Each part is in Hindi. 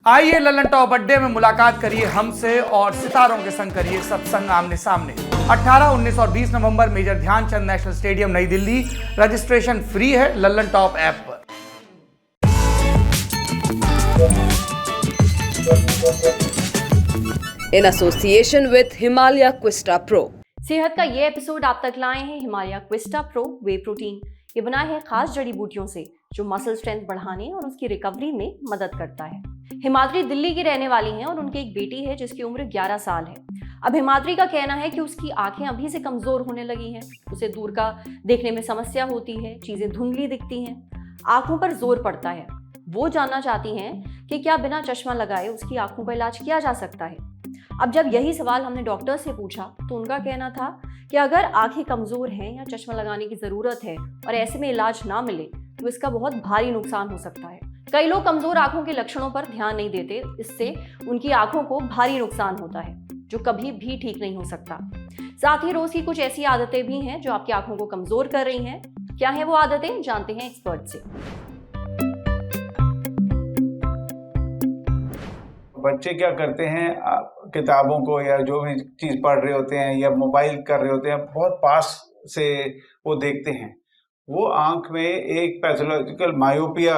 आइए ललन टॉप अड्डे में मुलाकात करिए हमसे और सितारों के संग करिए सत्संग आमने सामने। 18, 19 और 20 नवंबर मेजर ध्यानचंद नेशनल स्टेडियम नई दिल्ली। रजिस्ट्रेशन फ्री है ललन टॉप ऐप पर। In association with Himalaya Quista pro. सेहत का ये एपिसोड आप तक लाए हैं हिमालय क्विस्टा प्रो वे प्रोटीन। ये बना है खास जड़ी बूटियों से जो मसल स्ट्रेंथ बढ़ाने और उसकी रिकवरी में मदद करता है। हिमाद्री दिल्ली की रहने वाली हैं और उनकी एक बेटी है जिसकी उम्र 11 साल है। अब हिमाद्री का कहना है कि उसकी आंखें अभी से कमजोर होने लगी हैं। उसे दूर का देखने में समस्या होती है, चीजें धुंधली दिखती हैं, आंखों पर जोर पड़ता है। वो जानना चाहती हैं कि क्या बिना चश्मा लगाए उसकी आंखों का इलाज किया जा सकता है। अब जब यही सवाल हमने डॉक्टर से पूछा तो उनका कहना था कि अगर आंखें कमजोर हैं या चश्मा लगाने की जरूरत है और ऐसे में इलाज ना मिले तो इसका बहुत भारी नुकसान हो सकता है। कई लोग कमजोर आंखों के लक्षणों पर ध्यान नहीं देते, इससे उनकी आंखों को भारी नुकसान होता है जो कभी भी ठीक नहीं हो सकता। साथ ही रोज की कुछ ऐसी आदतें भी हैं जो आपकी आंखों को कमजोर कर रही हैं। क्या है वो आदतें, जानते हैं एक्सपर्ट से। बच्चे क्या करते हैं, किताबों को या जो भी चीज़ पढ़ रहे होते हैं या मोबाइल कर रहे होते हैं, बहुत पास से वो देखते हैं। वो आंख में एक पैथोलॉजिकल मायोपिया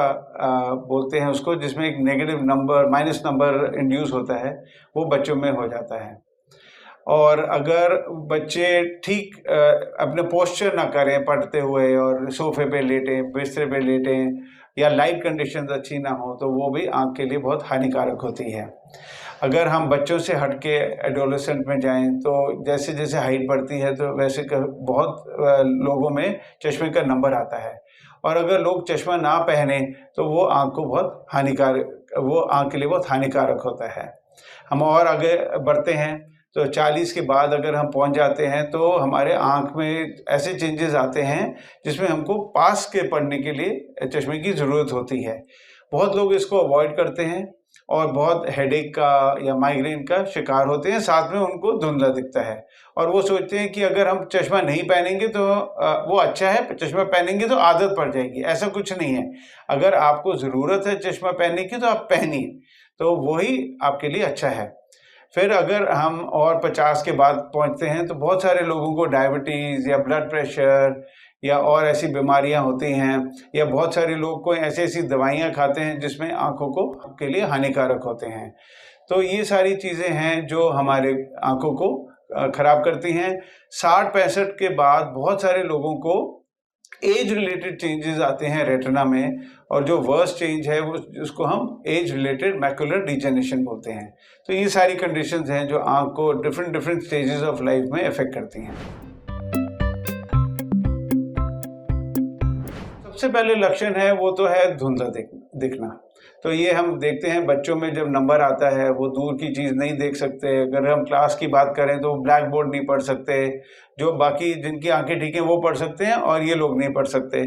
बोलते हैं उसको, जिसमें एक negative number, minus number induce होता है, वो बच्चों में हो जाता है। और अगर बच्चे ठीक अपने पोस्चर ना करें पढ़ते हुए और सोफे पे लेटें, बिस्तर पे लेटें या लाइट कंडीशंस अच्छी ना हो, तो वो भी आंख के लिए बहुत हानिकारक होती है। अगर हम बच्चों से हट के एडोलेसेंट में जाएं तो जैसे जैसे हाइट बढ़ती है तो वैसे बहुत लोगों में चश्मे का नंबर आता है। और अगर लोग चश्मा ना पहने तो वो आंख को बहुत हानिकारक, वो आंख के लिए बहुत हानिकारक होता है। हम और आगे बढ़ते हैं तो 40 के बाद अगर हम पहुंच जाते हैं तो हमारे आंख में ऐसे चेंजेस आते हैं जिसमें हमको पास के पढ़ने के लिए चश्मे की ज़रूरत होती है। बहुत लोग इसको अवॉइड करते हैं और बहुत हेडेक का या माइग्रेन का शिकार होते हैं, साथ में उनको धुंधला दिखता है और वो सोचते हैं कि अगर हम चश्मा नहीं पहनेंगे तो वो अच्छा है, चश्मा पहनेंगे तो आदत पड़ जाएगी। ऐसा कुछ नहीं है। अगर आपको ज़रूरत है चश्मा पहनने की तो आप पहनिए, तो वही आपके लिए अच्छा है। फिर अगर हम और 50 के बाद पहुंचते हैं तो बहुत सारे लोगों को डायबिटीज़ या ब्लड प्रेशर या और ऐसी बीमारियां होती हैं, या बहुत सारे लोग को ऐसी दवाइयां खाते हैं जिसमें आंखों को के लिए हानिकारक होते हैं। तो ये सारी चीज़ें हैं जो हमारे आंखों को ख़राब करती हैं। 60-65 के बाद बहुत सारे लोगों को एज रिलेटेड चेंजेस आते हैं रेटिना में, और जो वर्स्ट चेंज है वो उसको हम एज रिलेटेड मैकुलर डिजेनरेशन बोलते हैं। तो ये सारी कंडीशंस हैं जो आंख को डिफरेंट स्टेजेस ऑफ लाइफ में अफेक्ट करती हैं। सबसे पहले लक्षण है वो तो है धुंधला दिखना। तो ये हम देखते हैं बच्चों में जब नंबर आता है वो दूर की चीज़ नहीं देख सकते। अगर हम क्लास की बात करें तो ब्लैक बोर्ड नहीं पढ़ सकते, जो बाकी जिनकी आंखें ठीक हैं वो पढ़ सकते हैं और ये लोग नहीं पढ़ सकते।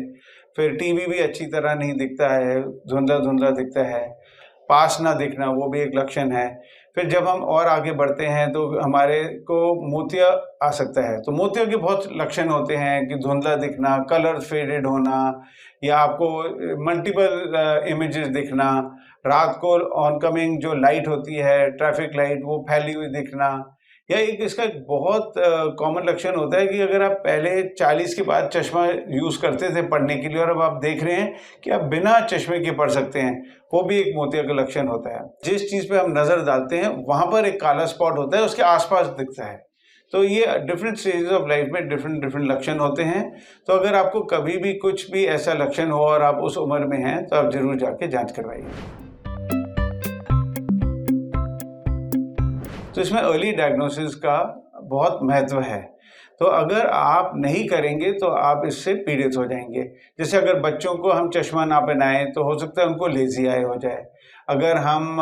फिर टीवी भी अच्छी तरह नहीं दिखता है, धुंधला दिखता है। पास ना दिखना वो भी एक लक्षण है। फिर जब हम और आगे बढ़ते हैं तो हमारे को मोतिया आ सकता है। तो मोतिया के बहुत लक्षण होते हैं कि धुंधला दिखना, कलर फेडेड होना, या आपको मल्टीपल इमेजेस दिखना, रात को ऑनकमिंग जो लाइट होती है, ट्रैफिक लाइट, वो फैली हुई दिखना। या एक इसका बहुत कॉमन लक्षण होता है कि अगर आप पहले 40 के बाद चश्मा यूज़ करते थे पढ़ने के लिए और अब आप देख रहे हैं कि आप बिना चश्मे के पढ़ सकते हैं, वो भी एक मोतिया का लक्षण होता है। जिस चीज़ पे हम नज़र डालते हैं वहाँ पर एक काला स्पॉट होता है, उसके आसपास दिखता है। तो ये डिफरेंट स्टेजेस ऑफ लाइफ में डिफरेंट लक्षण होते हैं। तो अगर आपको कभी भी कुछ भी ऐसा लक्षण हो और आप उस उम्र में हैं तो आप ज़रूर जाके जाँच करवाइए। तो इसमें अर्ली डायग्नोसिस का बहुत महत्व है। तो अगर आप नहीं करेंगे तो आप इससे पीड़ित हो जाएंगे। जैसे अगर बच्चों को हम चश्मा ना पहनाएं तो हो सकता है उनको लेजी आई हो जाए। अगर हम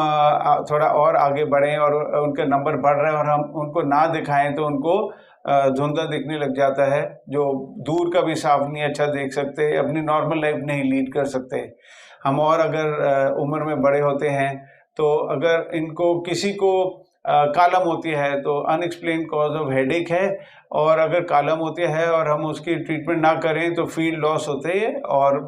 थोड़ा और आगे बढ़ें और उनका नंबर बढ़ रहा है और हम उनको ना दिखाएं तो उनको धुंधला दिखने लग जाता है, जो दूर का भी साफ नहीं अच्छा देख सकते, अपनी नॉर्मल लाइफ नहीं लीड कर सकते। हम और अगर उम्र में बड़े होते हैं तो अगर इनको किसी को काला मोतिया है तो अनएक्सप्लेन कॉज ऑफ हेडेक है, और अगर काला मोतिया है और हम उसकी ट्रीटमेंट ना करें तो फील्ड लॉस होते हैं और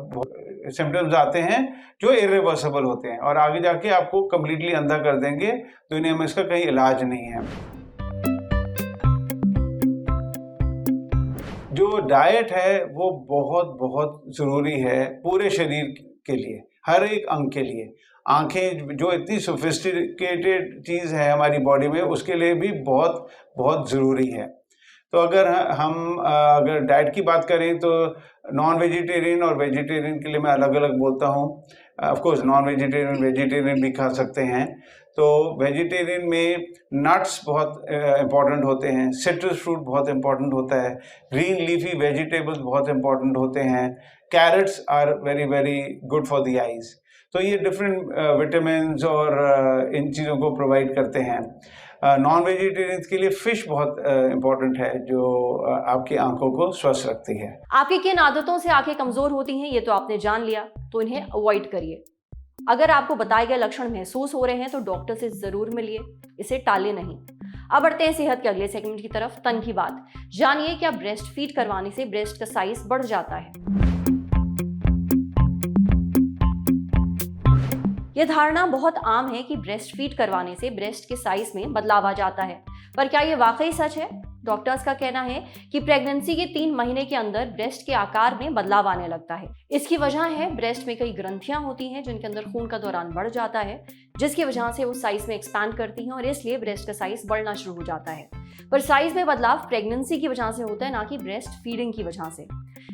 सिम्टम्स आते हैं जो इरिवर्सिबल होते हैं और आगे जाके आपको कम्प्लीटली अंधा कर देंगे। दुनिया में इसका कहीं इलाज नहीं है। जो डाइट है वो बहुत बहुत ज़रूरी है पूरे शरीर के लिए, हर एक अंग के लिए। आंखें जो इतनी सोफिस्टिकेटेड चीज़ है हमारी बॉडी में, उसके लिए भी बहुत बहुत ज़रूरी है। तो अगर हम अगर डाइट की बात करें तो नॉन वेजिटेरियन और वेजिटेरियन के लिए मैं अलग अलग बोलता हूँ। Of course non vegetarian vegetarian भी खा सकते हैं। तो वेजिटेरियन में नट्स बहुत इम्पॉर्टेंट होते हैं, सिट्रस फ्रूट बहुत इम्पॉर्टेंट होता है, ग्रीन लीफी वेजिटेबल्स बहुत इम्पॉर्टेंट होते हैं, carrots are very very good for the eyes. तो ये डिफरेंट विटामिन्स और इन चीज़ों को प्रोवाइड करते हैं। नॉन वेजिटेरियंस के लिए फ़िश बहुत इम्पॉर्टेंट है जो आपकी आंखों को स्वस्थ रखती है। आपकी किन आदतों से आंखें कमजोर होती हैं ये तो आपने जान लिया, तो इन्हें अवॉइड करिए। अगर आपको बताए गए लक्षण महसूस हो रहे हैं तो डॉक्टर से जरूर मिलिए, इसे टाले नहीं। अब बढ़ते हैं सेहत के अगले सेगमेंट की तरफ, तन की बात। जानिए क्या ब्रेस्ट फीड करवाने से ब्रेस्ट का साइज बढ़ जाता है। यह धारणा बहुत आम है कि ब्रेस्ट फीड करवाने से ब्रेस्ट के साइज में बदलाव आ जाता है, पर क्या यह वाकई सच है? डॉक्टर्स का कहना है कि प्रेगनेंसी के 3 महीने के अंदर ब्रेस्ट के आकार में बदलाव आने लगता है। इसकी वजह है ब्रेस्ट में कई ग्रंथियां होती हैं जिनके अंदर खून का दौरान बढ़ जाता है, जिसकी वजह से वो साइज में एक्सपैंड करती हैं और इसलिए ब्रेस्ट का साइज बढ़ना शुरू हो जाता है। पर साइज में बदलाव प्रेगनेंसी की वजह से होता है, ना कि ब्रेस्ट फीडिंग की वजह से।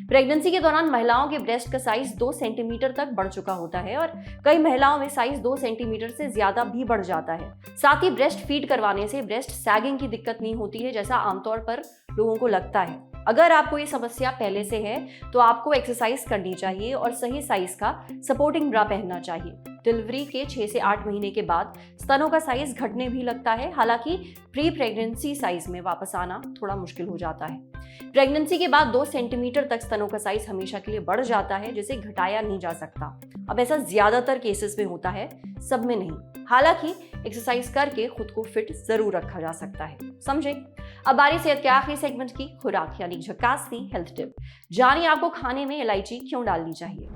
प्रेगनेंसी के दौरान महिलाओं के ब्रेस्ट का साइज 2 सेंटीमीटर तक बढ़ चुका होता है और कई महिलाओं में साइज 2 सेंटीमीटर से ज्यादा भी बढ़ जाता है। साथ ही ब्रेस्ट फीड करवाने से ब्रेस्ट सैगिंग की दिक्कत नहीं होती है जैसा आमतौर पर लोगों को लगता है। अगर आपको ये समस्या पहले से है तो आपको एक्सरसाइज करनी चाहिए और सही साइज का सपोर्टिंग ब्रा पहनना चाहिए। डिलीवरी के 6 से 8 महीने के बाद स्तनों का साइज घटने भी लगता है, हालांकि प्री प्रेगनेंसी साइज में वापस आना थोड़ा मुश्किल हो जाता है। प्रेगनेंसी के बाद 2 सेंटीमीटर तक स्तनों का साइज हमेशा के लिए बढ़ जाता है, जिसे घटाया नहीं जा सकता। अब ऐसा ज्यादातर केसेस में होता है, सब में नहीं। हालांकि एक्सरसाइज करके खुद को फिट जरूर रखा जा सकता है, समझे। अब बारी सेहत के आखिरी सेगमेंट की, खुराक यानी झकासनी हेल्थ टिप। जानिए आपको खाने में इलायची क्यों डालनी चाहिए।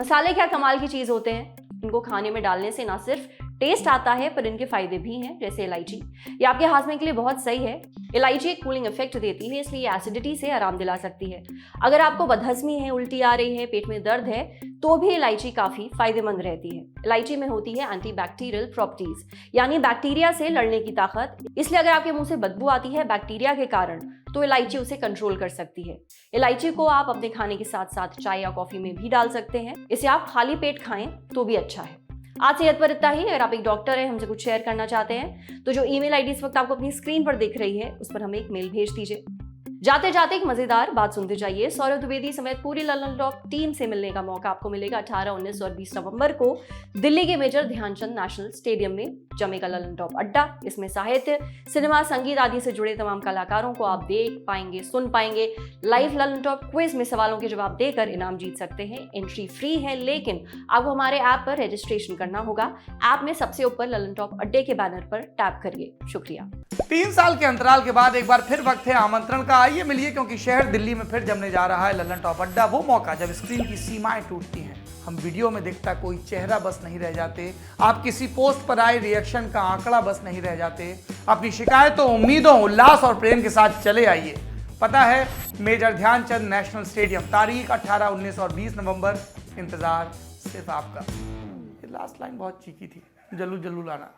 मसाले क्या कमाल की चीज होते हैं। इनको खाने में डालने से ना सिर्फ टेस्ट आता है पर इनके फायदे भी हैं, जैसे इलायची। ये आपके हाजमे के लिए बहुत सही है। इलायची एक कूलिंग इफेक्ट देती है, इसलिए एसिडिटी से आराम दिला सकती है। अगर आपको बदहजमी है, उल्टी आ रही है, पेट में दर्द है, तो भी इलायची काफी फायदेमंद रहती है। इलायची में होती है एंटीबैक्टीरियल प्रॉपर्टीज, यानी बैक्टीरिया से लड़ने की ताकत। इसलिए अगर आपके मुंह से बदबू आती है बैक्टीरिया के कारण, तो इलायची उसे कंट्रोल कर सकती है। इलायची को आप अपने खाने के साथ साथ चाय या कॉफी में भी डाल सकते हैं। इसे आप खाली पेट खाएं तो भी अच्छा है। आज सेहत पर इतना ही। अगर आप एक डॉक्टर हैं, हमसे कुछ शेयर करना चाहते हैं, तो जो ईमेल आईडी इस वक्त आपको अपनी स्क्रीन पर दिख रही है, उस पर हमें एक मेल भेज दीजिए। जाते जाते एक मजेदार बात सुनते जाइए। सौरभ द्विवेदी समेत पूरी ललन टॉप टीम से मिलने का मौका आपको मिलेगा 18, 19 और 20 नवंबर को दिल्ली के मेजर ध्यानचंद नेशनल स्टेडियम में जमेगा ललन टॉप अड्डा। इसमें साहित्य, सिनेमा, संगीत आदि से जुड़े तमाम कलाकारों को आप देख पाएंगे, सुन पाएंगे। लाइव ललन टॉप क्विज में सवालों के जवाब देकर इनाम जीत सकते हैं। एंट्री फ्री है, लेकिन आपको हमारे ऐप पर रजिस्ट्रेशन करना होगा। ऐप में सबसे ऊपर ललन टॉप अड्डे के बैनर पर टैप करिए। शुक्रिया। 3 साल के अंतराल के बाद एक बार फिर वक्त है आमंत्रण का। आइए मिलिए, क्योंकि शहर दिल्ली में फिर जमने जा रहा है ललन टॉप अड्डा। वो मौका जब स्क्रीन की सीमाएं टूटती हैं, हम वीडियो में दिखता कोई चेहरा बस नहीं रह जाते, आप किसी पोस्ट पर आए रिएक्शन का आंकड़ा बस नहीं रह जाते। अपनी शिकायतों, उम्मीदों, उल्लास और प्रेम के साथ चले आइए। पता है, मेजर ध्यानचंद नेशनल स्टेडियम, तारीख 18, 19 और 20 नवंबर। इंतजार सिर्फ आपका। ये लास्ट लाइन बहुत चीखी थी, जल्लू जल्लू लाना।